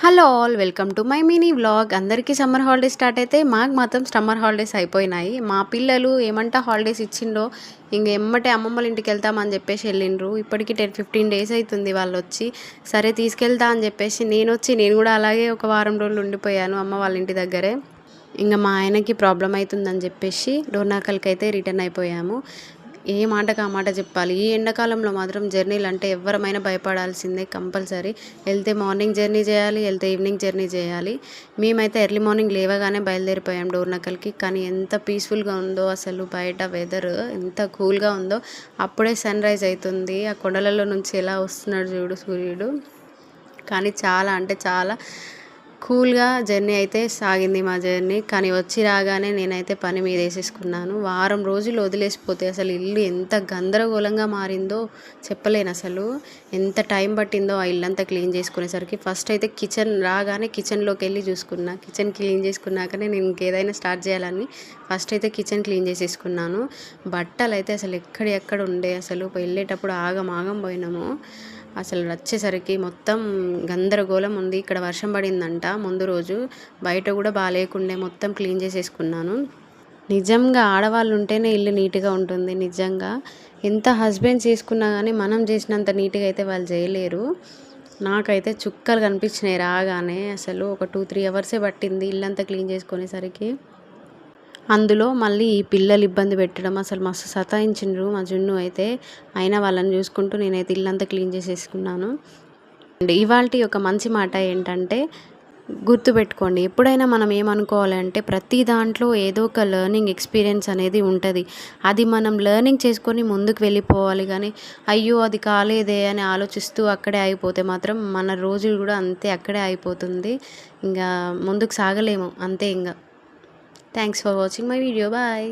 Hello all welcome to my mini vlog. అందరికీ summer holidays start అయితే మాకు మాత్రం సమ్మర్ హాలిడేస్ అయిపోయినాయి. మా పిల్లలు ఏమంటా హాలిడేస్ ఇచ్చిండో ఇంక ఎమ్మటే అమ్మమ్మల ఇంటికి వెళ్తామని చెప్పేసి వెళ్ళిండ్రు. ఇప్పటికి 10-15 డేస్ అవుతుంది వాళ్ళు వచ్చి. సరే తీసుకెళ్తా అని చెప్పేసి నేను కూడా అలాగే ఒక వారం రోజులు ఉండిపోయాను అమ్మ వాళ్ళ ఇంటి దగ్గరే. ఇంకా మా ఆయనకి ప్రాబ్లం అవుతుందని చెప్పేసి డోర్నాకల్కి అయితే రిటర్న్ అయిపోయాము. ఏ మాటకు ఆ మాట చెప్పాలి. ఈ ఎండాకాలంలో మాత్రం జర్నీలు అంటే ఎవరమైనా భయపడాల్సిందే కంపల్సరీ. వెళ్తే మార్నింగ్ జర్నీ చేయాలి, వెళ్తే ఈవినింగ్ జర్నీ చేయాలి. మేమైతే ఎర్లీ మార్నింగ్ లేవగానే బయలుదేరిపోయాం డోర్నకల్కి. కానీ ఎంత పీస్ఫుల్గా ఉందో అసలు, బయట వెదర్ ఎంత కూల్గా ఉందో. అప్పుడే సన్ రైజ్ అవుతుంది, ఆ కొండలలో నుంచి ఎలా వస్తున్నాడు చూడు సూర్యుడు. కానీ చాలా అంటే చాలా కూల్గా జర్నీ అయితే సాగింది మా జర్నీ. కానీ వచ్చి రాగానే నేనైతే పని మీద వేసేసుకున్నాను. వారం రోజులు వదిలేసిపోతే అసలు ఇల్లు ఎంత గందరగోళంగా మారిందో చెప్పలేను అసలు. ఎంత టైం పట్టిందో ఆ ఇల్లంతా క్లీన్ చేసుకునేసరికి. ఫస్ట్ అయితే కిచెన్ రాగానే కిచెన్లోకి వెళ్ళి చూసుకున్నా. కిచెన్ క్లీన్ చేసుకున్నాకనే నేను ఇంకేదైనా స్టార్ట్ చేయాలని ఫస్ట్ అయితే కిచెన్ క్లీన్ చేసేసుకున్నాను. బట్టలు అయితే అసలు ఎక్కడ ఉండే, అసలు వెళ్ళేటప్పుడు ఆగం పోయినాము. అసలు వచ్చేసరికి మొత్తం గందరగోళం ఉంది. ఇక్కడ వర్షం పడిందంట ముందు రోజు, బయట కూడా బాగాలేకుండే, మొత్తం క్లీన్ చేసేసుకున్నాను. నిజంగా ఆడవాళ్ళు ఉంటేనే ఇల్లు నీట్గా ఉంటుంది. నిజంగా ఎంత హస్బెండ్స్ చేసుకున్నా కానీ మనం చేసినంత నీట్గా అయితే వాళ్ళు చేయలేరు. నాకైతే చుక్కలు కనిపించినాయి రాగానే. అసలు ఒక 2-3 అవర్సే పట్టింది ఇల్లంతా క్లీన్ చేసుకునేసరికి. అందులో మళ్ళీ ఈ పిల్లలు ఇబ్బంది పెట్టడం, అసలు మస్తు సతాయించిండ్రు మా జున్ను అయితే. అయినా వాళ్ళని చూసుకుంటూ నేనైతే ఇల్లంతా క్లీన్ చేసేసుకున్నాను. అండ్ ఇవాల్టి ఒక మంచి మాట ఏంటంటే, గుర్తుపెట్టుకోండి, ఎప్పుడైనా మనం ఏమనుకోవాలంటే ప్రతి దాంట్లో ఏదో ఒక లెర్నింగ్ ఎక్స్పీరియన్స్ అనేది ఉంటుంది. అది మనం లెర్నింగ్ చేసుకొని ముందుకు వెళ్ళిపోవాలి. కానీ అయ్యో అది కాలేదే అని ఆలోచిస్తూ అక్కడే అయిపోతే మాత్రం మన రోజులు కూడా అంతే అక్కడే అయిపోతుంది. ఇంకా ముందుకు సాగలేము అంతే. ఇంకా thanks for watching my video. Bye.